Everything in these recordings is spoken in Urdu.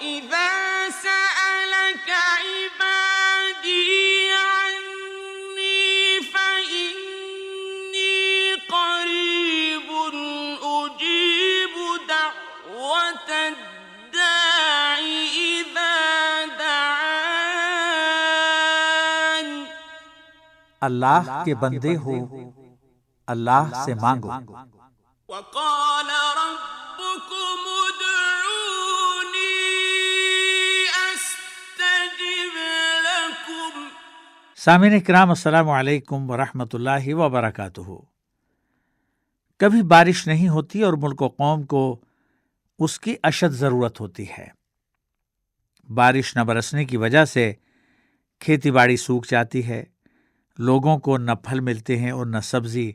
وَإِذَا سَأَلَكَ عِبَادِي عَنِّي فَإِنِّي قَرِيبٌ أُجِيبُ دَعْوَةَ الدَّاعِ إِذَا دَعَانِ۔ اللہ کے بندے ہو، اللہ سے مانگو۔ وَقَالَ رَبُّكُمُ ادْعُونِي أَسْتَجِبْ لَكُمْ۔ سامعین کرام، السلام علیکم ورحمۃ اللہ وبرکاتہ۔ کبھی بارش نہیں ہوتی اور ملک و قوم کو اس کی اشد ضرورت ہوتی ہے۔ بارش نہ برسنے کی وجہ سے کھیتی باڑی سوکھ جاتی ہے، لوگوں کو نہ پھل ملتے ہیں اور نہ سبزی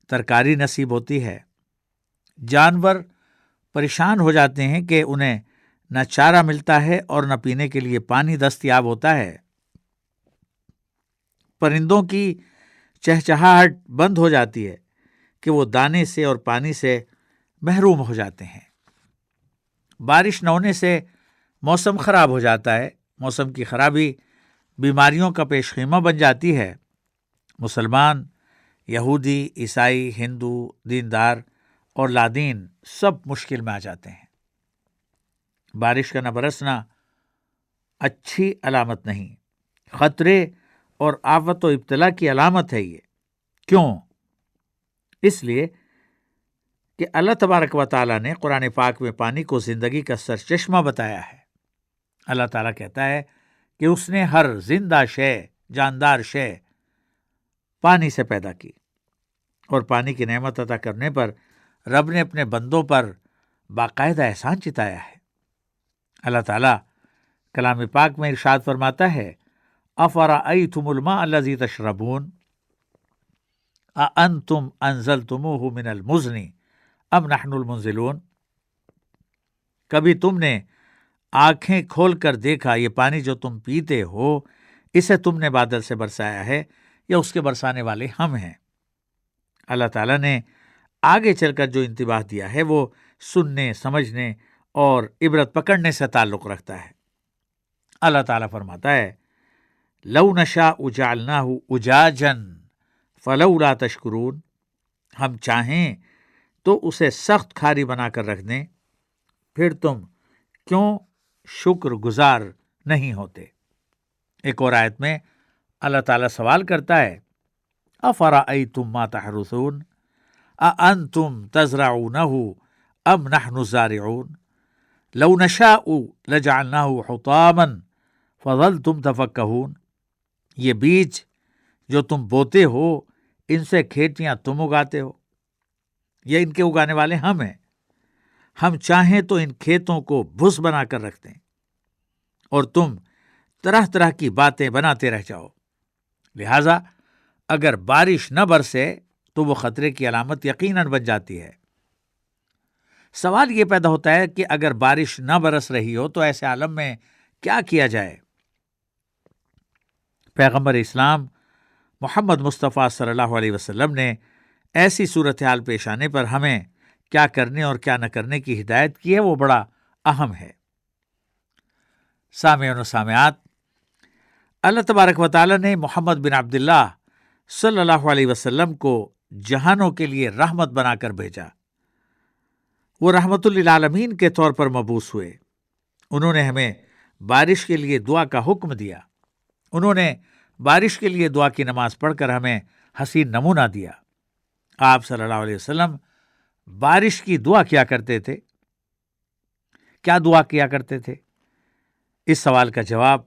ترکاری نصیب ہوتی ہے۔ جانور پریشان ہو جاتے ہیں کہ انہیں نہ چارہ ملتا ہے اور نہ پینے کے لیے پانی دستیاب ہوتا ہے۔ پرندوں کی چہچہاہٹ بند ہو جاتی ہے کہ وہ دانے سے اور پانی سے محروم ہو جاتے ہیں۔ بارش نہ ہونے سے موسم خراب ہو جاتا ہے۔ موسم کی خرابی بیماریوں کا پیش خیمہ بن جاتی ہے۔ مسلمان، یہودی، عیسائی، ہندو، دیندار اور لادین سب مشکل میں آ جاتے ہیں۔ بارش کا نہ برسنا اچھی علامت نہیں، خطرے اور آفت و ابتلا کی علامت ہے یہ۔ کیوں؟ اس لیے کہ اللہ تبارک و تعالیٰ نے قرآن پاک میں پانی کو زندگی کا سرچشمہ بتایا ہے۔ اللہ تعالیٰ کہتا ہے کہ اس نے ہر زندہ شے، جاندار شے پانی سے پیدا کی، اور پانی کی نعمت عطا کرنے پر رب نے اپنے بندوں پر باقاعدہ احسان جتایا ہے۔ اللہ تعالیٰ کلام پاک میں ارشاد فرماتا ہے، أَفَرَأَيْتُمُ الْمَاءَ الَّذِي تَشْرَبُونَ أَأَنْتُمْ أَنزَلْتُمُوهُ مِنَ الْمُزْنِ أَمْ نَحْنُ الْمُنزِلُونَ۔ کبھی تم نے آنکھیں کھول کر دیکھا یہ پانی جو تم پیتے ہو، اسے تم نے بادل سے برسایا ہے یا اس کے برسانے والے ہم ہیں؟ اللہ تعالیٰ نے آگے چل کر جو انتباہ دیا ہے وہ سننے، سمجھنے اور عبرت پکڑنے سے تعلق رکھتا ہے۔ اللہ تعالیٰ فرماتا ہے، لَوْ نَشَاءُ جَعَلْنَاهُ أُجَاجًا فَلَوْلَا تَشْكُرُونَ۔ ہم چاہیں تو اسے سخت کھاری بنا کر رکھ دیں، پھر تم کیوں شکر گزار نہیں ہوتے؟ ایک اور آیت میں اللہ تعالیٰ سوال کرتا ہے، أَفَرَأَيْتُمْ مَا تَحْرُثُونَ أَأَنْتُمْ تَزْرَعُونَهُ أَمْ نَحْنُ الزَّارِعُونَ لَوْ نَشَاءُ لَجَعَلْنَاهُ حُطَامًا فَظَلْتُمْ تَفَكَّهُونَ۔ یہ بیج جو تم بوتے ہو، ان سے کھیتیاں تم اگاتے ہو، یا ان کے اگانے والے ہم ہیں؟ ہم چاہیں تو ان کھیتوں کو بھس بنا کر رکھ دیں اور تم طرح طرح کی باتیں بناتے رہ جاؤ۔ لہٰذا اگر بارش نہ برسے تو وہ خطرے کی علامت یقیناً بن جاتی ہے۔ سوال یہ پیدا ہوتا ہے کہ اگر بارش نہ برس رہی ہو تو ایسے عالم میں کیا کیا جائے؟ پیغمبر اسلام محمد مصطفیٰ صلی اللہ علیہ وسلم نے ایسی صورتحال پیش آنے پر ہمیں کیا کرنے اور کیا نہ کرنے کی ہدایت کی ہے، وہ بڑا اہم ہے۔ سامعین و سامعات، اللہ تبارک و تعالیٰ نے محمد بن عبداللہ صلی اللہ علیہ وسلم کو جہانوں کے لیے رحمت بنا کر بھیجا۔ وہ رحمت للعالمین کے طور پر مبعوث ہوئے۔ انہوں نے ہمیں بارش کے لیے دعا کا حکم دیا۔ انہوں نے بارش کے لیے دعا کی نماز پڑھ کر ہمیں حسین نمونہ دیا۔ آپ صلی اللہ علیہ وسلم بارش کی دعا کیا کرتے تھے؟ کیا دعا کیا کرتے تھے؟ اس سوال کا جواب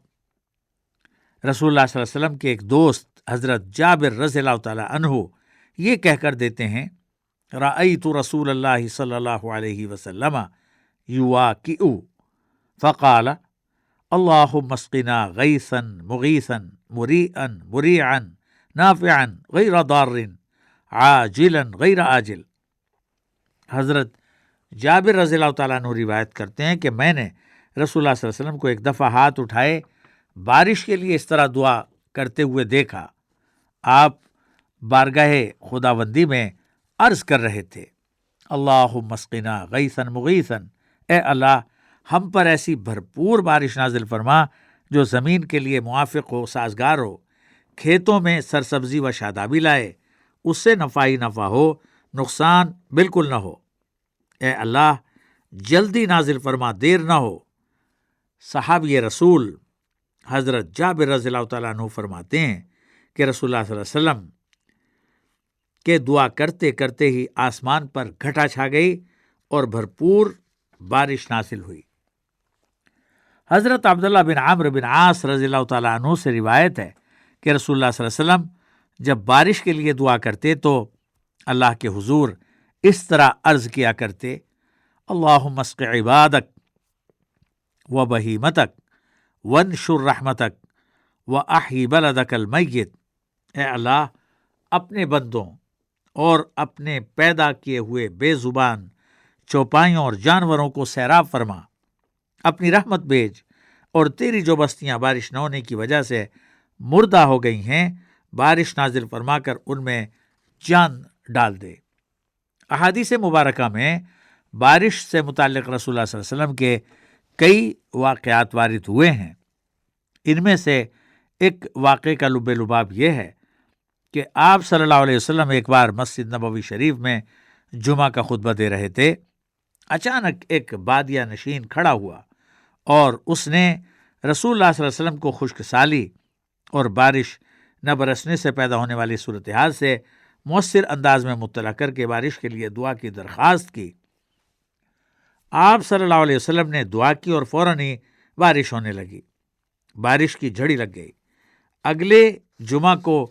رسول اللہ صلی اللہ علیہ وسلم کے ایک دوست حضرت جابر رضی اللہ تعالیٰ عنہ یہ کہہ کر دیتے ہیں، رأیت رسول اللہ صلی اللہ علیہ وسلم یواکئ فقال اللہم اسقنا غیثا مغیثا مریئا مریعا نافعا غیر ضار عاجلا غیر آجل۔ حضرت جابر رضی اللہ تعالیٰ عنہ روایت کرتے ہیں کہ میں نے رسول اللہ صلی اللہ علیہ وسلم کو ایک دفعہ ہاتھ اٹھائے بارش کے لیے اس طرح دعا کرتے ہوئے دیکھا۔ آپ بارگاہ خداوندی میں عرض کر رہے تھے، اللہم اسقنا غیثا مغیثا، اے اللہ ہم پر ایسی بھرپور بارش نازل فرما جو زمین کے لیے موافق ہو، سازگار ہو، کھیتوں میں سرسبزی و شادابی لائے، اس سے نفع ہی نفع ہو، نقصان بالکل نہ ہو۔ اے اللہ جلدی نازل فرما، دیر نہ ہو۔ صحابی رسول حضرت جابر رضی اللہ تعالیٰ عنہ فرماتے ہیں کہ رسول اللہ صلی اللہ علیہ وسلم کے دعا کرتے کرتے ہی آسمان پر گھٹا چھا گئی اور بھرپور بارش نازل ہوئی۔ حضرت عبداللہ بن عمرو بن عاص رضی اللہ تعالیٰ عنہ سے روایت ہے کہ رسول اللہ صلی اللہ علیہ وسلم جب بارش کے لیے دعا کرتے تو اللہ کے حضور اس طرح عرض کیا کرتے: اللہم اسق عبادک و بہیمتک وانشر رحمتک واحی بلدک المیت۔ اے اللہ اپنے بندوں اور اپنے پیدا کیے ہوئے بے زبان چوپائیوں اور جانوروں کو سیراب فرما، اپنی رحمت بھیج، اور تیری جو بستیاں بارش نہ ہونے کی وجہ سے مردہ ہو گئی ہیں بارش نازل فرما کر ان میں جان ڈال دے۔ احادیث مبارکہ میں بارش سے متعلق رسول اللہ صلی اللہ علیہ وسلم کے کئی واقعات وارد ہوئے ہیں۔ ان میں سے ایک واقعے کا لب لباب یہ ہے کہ آپ صلی اللہ علیہ وسلم ایک بار مسجد نبوی شریف میں جمعہ کا خطبہ دے رہے تھے۔ اچانک ایک بادیہ نشین کھڑا ہوا اور اس نے رسول اللہ صلی اللہ علیہ وسلم کو خشک سالی اور بارش نہ برسنے سے پیدا ہونے والی صورتحال سے مؤثر انداز میں مطلع کر کے بارش کے لیے دعا کی درخواست کی۔ آپ صلی اللہ علیہ وسلم نے دعا کی اور فوراً ہی بارش ہونے لگی، بارش کی جھڑی لگ گئی۔ اگلے جمعہ کو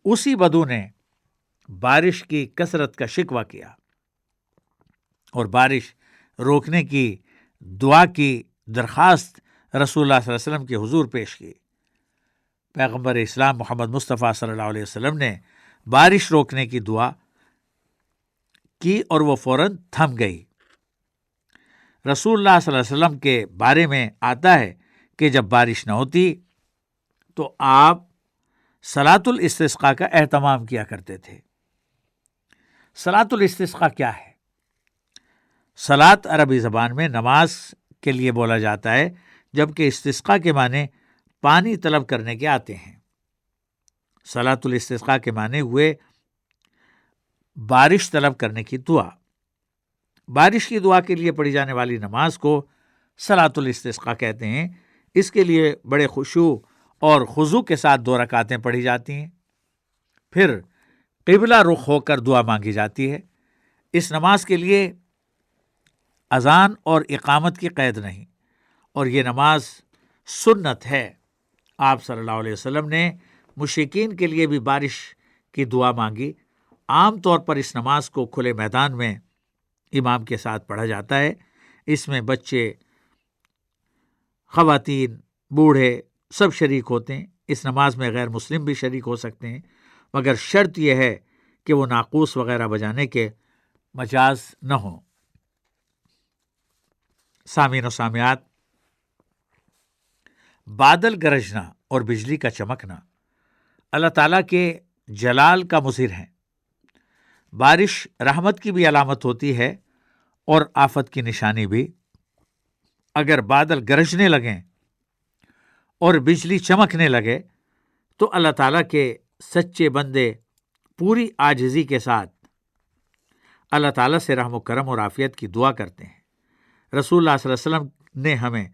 اسی بدو نے بارش کی کثرت کا شکوہ کیا اور بارش روکنے کی دعا کی درخواست رسول اللہ صلی اللہ علیہ وسلم کے حضور پیش کی۔ پیغمبر اسلام محمد مصطفیٰ صلی اللہ علیہ وسلم نے بارش روکنے کی دعا کی اور وہ فوراً تھم گئی۔ رسول اللہ صلی اللہ علیہ وسلم کے بارے میں آتا ہے کہ جب بارش نہ ہوتی تو آپ صلاۃ الاستسقاء کا اہتمام کیا کرتے تھے۔ صلاۃ الاستسقاء کیا ہے؟ صلاۃ عربی زبان میں نماز کے لیے بولا جاتا ہے، جبکہ استسقاء کے معنی پانی طلب کرنے کے آتے ہیں۔ صلاۃ الاستسقاء کے معنی ہوئے بارش طلب کرنے کی دعا۔ بارش کی دعا کے لیے پڑھی جانے والی نماز کو صلاۃ الاستسقاء کہتے ہیں۔ اس کے لیے بڑے خشوع اور خضوع کے ساتھ 2 رکعتیں پڑھی جاتی ہیں، پھر قبلہ رخ ہو کر دعا مانگی جاتی ہے۔ اس نماز کے لیے اذان اور اقامت کی قید نہیں، اور یہ نماز سنت ہے۔ آپ صلی اللہ علیہ وسلم نے مشرکین کے لیے بھی بارش کی دعا مانگی۔ عام طور پر اس نماز کو کھلے میدان میں امام کے ساتھ پڑھا جاتا ہے۔ اس میں بچے، خواتین، بوڑھے سب شریک ہوتے ہیں۔ اس نماز میں غیر مسلم بھی شریک ہو سکتے ہیں، مگر شرط یہ ہے کہ وہ ناقوس وغیرہ بجانے کے مجاز نہ ہوں۔ سامعین و سامعات، بادل گرجنا اور بجلی کا چمکنا اللہ تعالیٰ کے جلال کا مظہر ہے۔ بارش رحمت کی بھی علامت ہوتی ہے اور آفت کی نشانی بھی۔ اگر بادل گرجنے لگیں اور بجلی چمکنے لگے تو اللہ تعالیٰ کے سچے بندے پوری عاجزی کے ساتھ اللہ تعالیٰ سے رحم و کرم اور عافیت کی دعا کرتے ہیں۔ رسول اللہ صلی اللہ علیہ وسلم نے ہمیں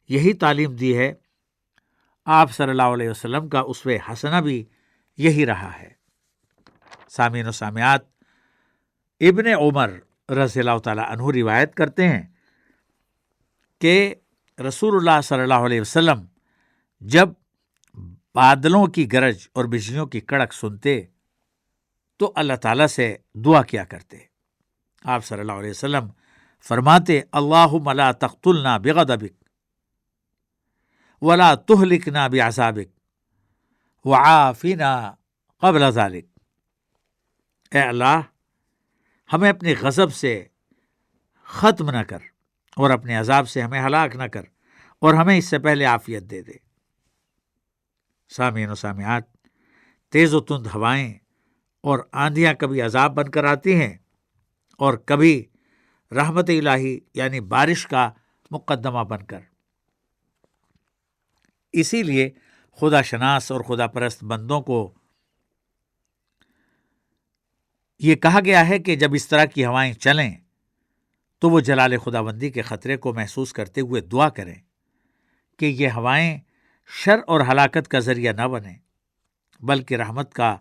یہی تعلیم دی ہے۔ آپ صلی اللہ علیہ وسلم کا اسوہ حسنہ بھی یہی رہا ہے۔ سامعین و سامعات، ابن عمر رضی اللہ تعالیٰ عنہ روایت کرتے ہیں کہ رسول اللہ صلی اللہ علیہ وسلم جب بادلوں کی گرج اور بجلیوں کی کڑک سنتے تو اللہ تعالیٰ سے دعا کیا کرتے۔ آپ صلی اللہ علیہ وسلم فرماتے: اللہم لا تقتلنا بغضبک ولا تہلکنا بعذابک وعافنا قبل ذلک۔ اے اللہ، ہمیں اپنے غضب سے ختم نہ کر اور اپنے عذاب سے ہمیں ہلاک نہ کر، اور ہمیں اس سے پہلے عافیت دے دے۔ سامعین و سامعات، تیز و تند ہوائیں اور آندھیاں کبھی عذاب بن کر آتی ہیں اور کبھی رحمت الہی یعنی بارش کا مقدمہ بن کر۔ اسی لیے خدا شناس اور خدا پرست بندوں کو یہ کہا گیا ہے کہ جب اس طرح کی ہوائیں چلیں تو وہ جلال خداوندی کے خطرے کو محسوس کرتے ہوئے دعا کریں کہ یہ ہوائیں شر اور ہلاکت کا ذریعہ نہ بنیں بلکہ رحمت کا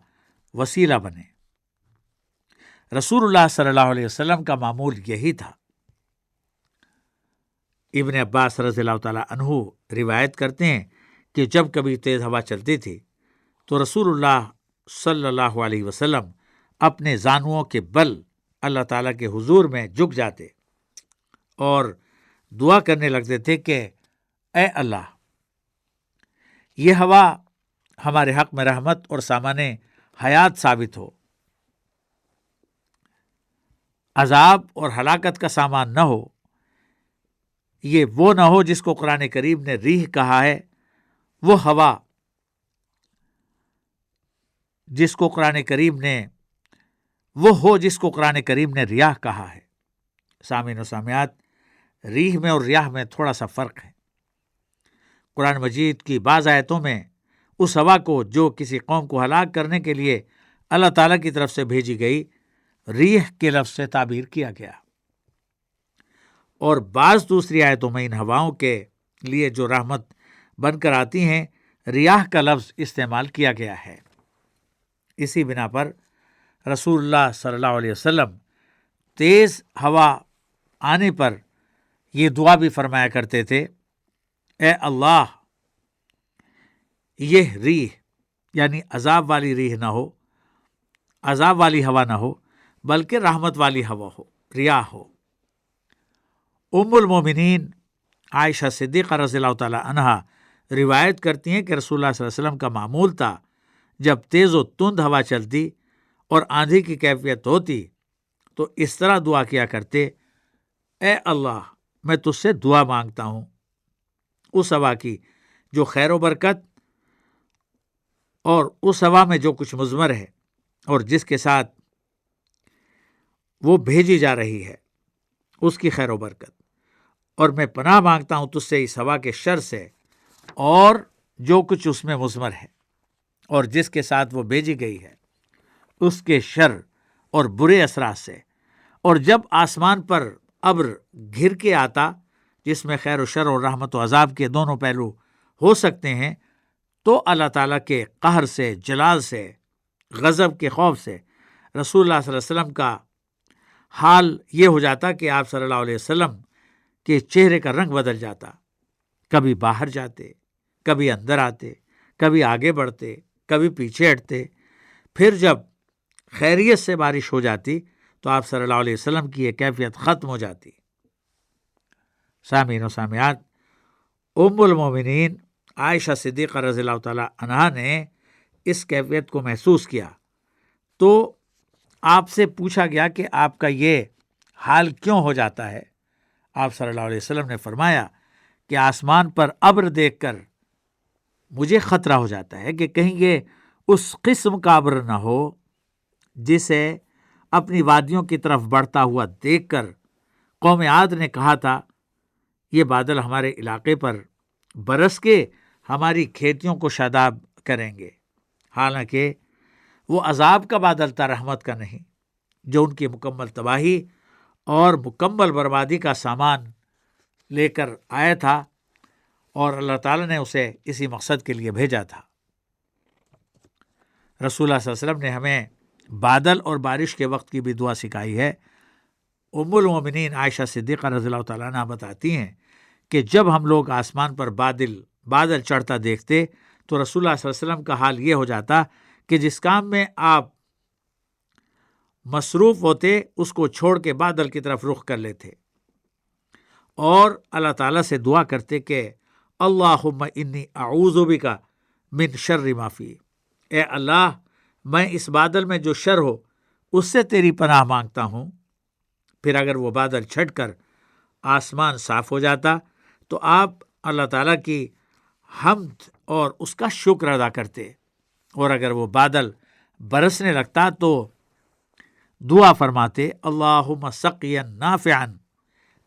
وسیلہ بنیں۔ رسول اللہ صلی اللہ علیہ وسلم کا معمول یہی تھا۔ ابن عباس رضی اللہ تعالیٰ عنہ روایت کرتے ہیں کہ جب کبھی تیز ہوا چلتی تھی تو رسول اللہ صلی اللہ علیہ وسلم اپنے زانوؤں کے بل اللہ تعالیٰ کے حضور میں جھک جاتے اور دعا کرنے لگتے تھے کہ اے اللہ، یہ ہوا ہمارے حق میں رحمت اور سامان حیات ثابت ہو، عذاب اور ہلاکت کا سامان نہ ہو۔ یہ وہ نہ ہو جس کو قرآن کریم نے ریح کہا ہے، وہ ہوا جس کو قرآن کریم نے ریاح کہا ہے۔ سامعین و سامعات، ریح میں اور ریاح میں تھوڑا سا فرق ہے۔ قرآن مجید کی بعض آیتوں میں اس ہوا کو جو کسی قوم کو ہلاک کرنے کے لیے اللہ تعالیٰ کی طرف سے بھیجی گئی ریح کے لفظ سے تعبیر کیا گیا، اور بعض دوسری آیتوں میں ان ہواؤں کے لیے جو رحمت بن کر آتی ہیں ریاح کا لفظ استعمال کیا گیا ہے۔ اسی بنا پر رسول اللہ صلی اللہ علیہ وسلم تیز ہوا آنے پر یہ دعا بھی فرمایا کرتے تھے، اے اللہ، یہ ریح یعنی عذاب والی ریح نہ ہو، عذاب والی ہوا نہ ہو، بلکہ رحمت والی ہوا ہو، ریاح ہو۔ ام المومنین عائشہ صدیقہ رضی اللہ تعالی عنہا روایت کرتی ہیں کہ رسول اللہ صلی اللہ علیہ وسلم کا معمول تھا جب تیز و تند ہوا چلتی اور آندھی کی کیفیت ہوتی تو اس طرح دعا کیا کرتے، اے اللہ، میں تجھ سے دعا مانگتا ہوں اس ہوا کی جو خیر و برکت اور اس ہوا میں جو کچھ مضمر ہے اور جس کے ساتھ وہ بھیجی جا رہی ہے اس کی خیر و برکت، اور میں پناہ مانگتا ہوں تجھ سے اس ہوا کے شر سے اور جو کچھ اس میں مضمر ہے اور جس کے ساتھ وہ بھیجی گئی ہے اس کے شر اور برے اثرات سے۔ اور جب آسمان پر ابر گھر کے آتا جس میں خیر و شر اور رحمت و عذاب کے دونوں پہلو ہو سکتے ہیں تو اللہ تعالیٰ کے قہر سے، جلال سے، غضب کے خوف سے رسول اللہ صلی اللہ علیہ وسلم کا حال یہ ہو جاتا کہ آپ صلی اللہ علیہ وسلم کے چہرے کا رنگ بدل جاتا، کبھی باہر جاتے، کبھی اندر آتے، کبھی آگے بڑھتے، کبھی پیچھے ہٹتے۔ پھر جب خیریت سے بارش ہو جاتی تو آپ صلی اللہ علیہ وسلم کی یہ کیفیت ختم ہو جاتی۔ سامعین و سامعات، ام المومنین عائشہ صدیقہ رضی اللہ تعالی عنہا نے اس کیفیت کو محسوس کیا تو آپ سے پوچھا گیا کہ آپ کا یہ حال کیوں ہو جاتا ہے؟ آپ صلی اللہ علیہ وسلم نے فرمایا کہ آسمان پر ابر دیکھ کر مجھے خطرہ ہو جاتا ہے کہ کہیں یہ اس قسم کا ابر نہ ہو جسے اپنی وادیوں کی طرف بڑھتا ہوا دیکھ کر قوم عاد نے کہا تھا، یہ بادل ہمارے علاقے پر برس کے ہماری کھیتیوں کو شاداب کریں گے، حالانکہ وہ عذاب کا بادل تھا، رحمت کا نہیں، جو ان کی مکمل تباہی اور مکمل بربادی کا سامان لے کر آیا تھا، اور اللہ تعالیٰ نے اسے اسی مقصد کے لیے بھیجا تھا۔ رسول اللہ صلی اللہ علیہ وسلم نے ہمیں بادل اور بارش کے وقت کی بھی دعا سکھائی ہے۔ ام المومنین عائشہ صدیقہ رضی اللہ تعالیٰ عنہ بتاتی ہیں کہ جب ہم لوگ آسمان پر بادل چڑھتا دیکھتے تو رسول اللہ صلی اللہ علیہ وسلم کا حال یہ ہو جاتا کہ جس کام میں آپ مصروف ہوتے اس کو چھوڑ کے بادل کی طرف رخ کر لیتے اور اللہ تعالیٰ سے دعا کرتے کہ اللہم انی اعوذ بک من شر ما فی، اے اللہ، میں اس بادل میں جو شر ہو اس سے تیری پناہ مانگتا ہوں۔ پھر اگر وہ بادل چھٹ کر آسمان صاف ہو جاتا تو آپ اللہ تعالیٰ کی حمد اور اس کا شکر ادا کرتے، اور اگر وہ بادل برسنے لگتا تو دعا فرماتے اللہم سقیا نافعا،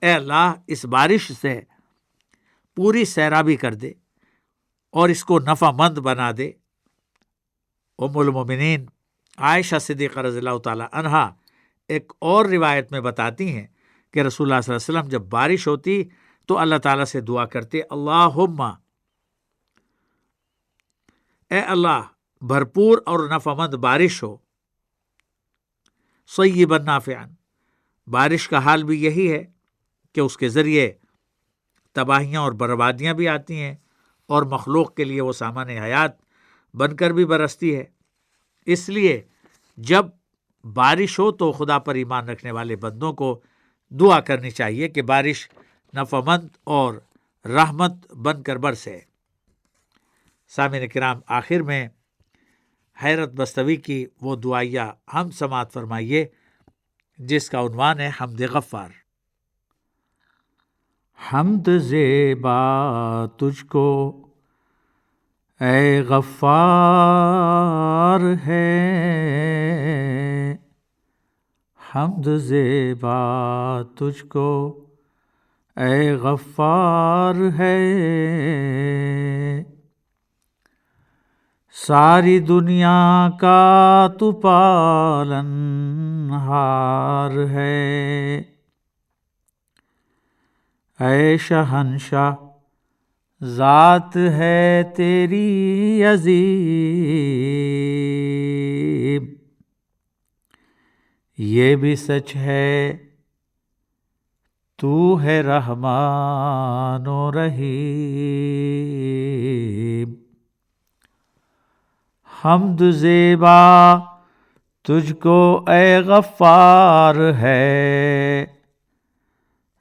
اے اللہ، اس بارش سے پوری سیرابی کر دے اور اس کو نفع مند بنا دے۔ ام المومنین عائشہ صدیقہ رضی اللہ تعالی عنہا ایک اور روایت میں بتاتی ہیں کہ رسول اللہ صلی اللہ علیہ وسلم جب بارش ہوتی تو اللہ تعالیٰ سے دعا کرتے، اللہم، اے اللہ بھرپور اور نفع مند بارش ہو، صیبا نافعا۔ بارش کا حال بھی یہی ہے کہ اس کے ذریعے تباہیاں اور بربادیاں بھی آتی ہیں اور مخلوق کے لیے وہ سامان حیات بن کر بھی برستی ہے۔ اس لیے جب بارش ہو تو خدا پر ایمان رکھنے والے بندوں کو دعا کرنی چاہیے کہ بارش نفع مند اور رحمت بن کر برسے۔ سامعین کرام، آخر میں حیرت بستوی کی وہ دعائیہ ہم سماعت فرمائیے جس کا عنوان ہے حمد غفار۔ حمد زیبا تجھ کو اے غفار ہے، حمد زیبا تجھ کو اے غفار ہے، ساری دنیا کا تو پالن ہار ہے، اے شہنشاہ ذات ہے تیری عظیم، یہ بھی سچ ہے تو ہے رحمان و رحیم، حمد زیبا تجھ کو اے غفار ہے،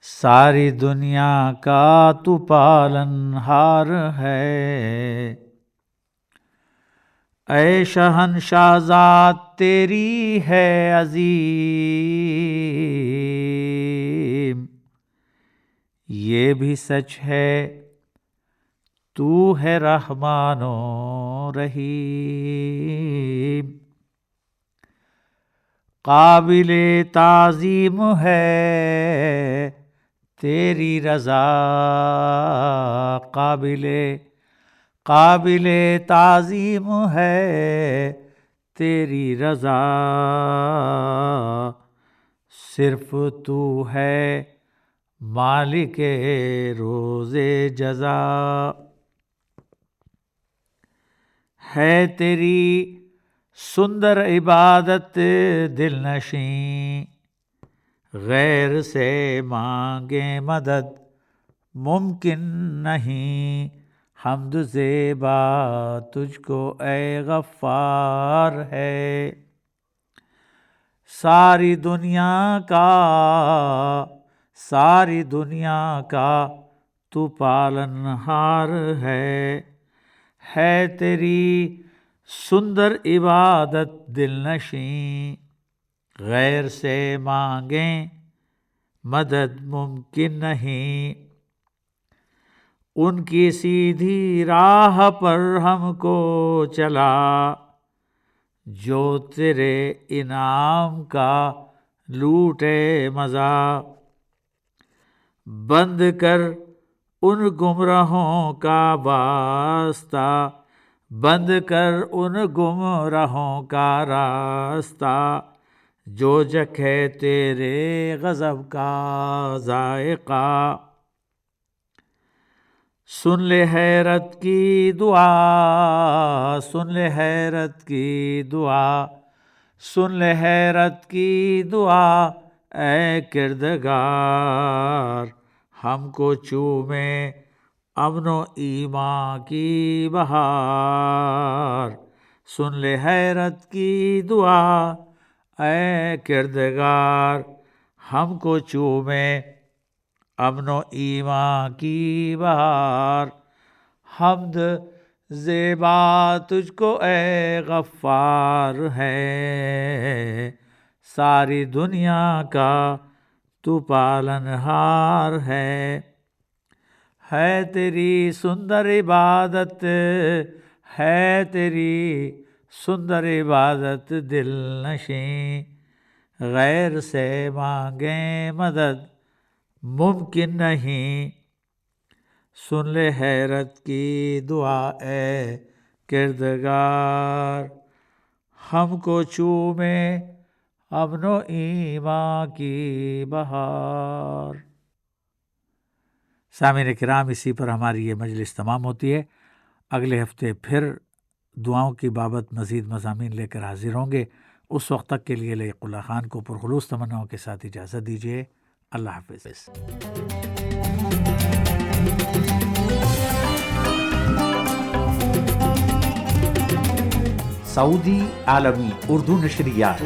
ساری دنیا کا تو پالن ہار ہے، اے شہنشاہ ذات تیری ہے عظیم، یہ بھی سچ ہے تو ہے رحمان و رحیم، قابل تعظیم ہے تیری رضا، قابل تعظیم ہے تیری رضا، صرف تو ہے مالک روز جزا، ہے تیری سندر عبادت دل نشیں، غیر سے مانگے مدد ممکن نہیں، حمد زیبا تجھ کو اے غفار ہے، ساری دنیا کا تو پالن ہار ہے تیری سندر عبادت دل نشیں، غیر سے مانگیں مدد ممکن نہیں، ان کی سیدھی راہ پر ہم کو چلا، جو تیرے انعام کا لوٹے مزہ، بند کر ان گمراہوں کا واسطہ، بند کر ان گمراہوں کا راستہ، جو چکھے تیرے غضب کا ذائقہ، سن لے حیرت کی دعا، سن لے حیرت کی دعا، سن لے حیرت کی دعا، اے کردگار، ہم کو چومے امن و ایمان کی بہار، سن لے حیرت کی دعا، اے کردگار، ہم کو چومے امن و ایمان کی بہار، حمد زیبا تجھ کو اے غفار ہے، ساری دنیا کا تو پالن ہار ہے تیری سندر عبادت، ہے تیری سندر عبادت دل نشیں، غیر سے مانگیں مدد ممکن نہیں، سن لے حیرت کی دعا اے کردگار، ہم کو چومے امن و ایمان کی بہار۔ سامعین کرام، اسی پر ہماری یہ مجلس تمام ہوتی ہے۔ اگلے ہفتے پھر دعاؤں کی بابت مزید مضامین لے کر حاضر ہوں گے۔ اس وقت تک کے لیے لائق اللہ خان کو پرخلوص تمناؤں کے ساتھ اجازت دیجیے۔ اللہ حافظ۔ سعودی عالمی اردو نشریات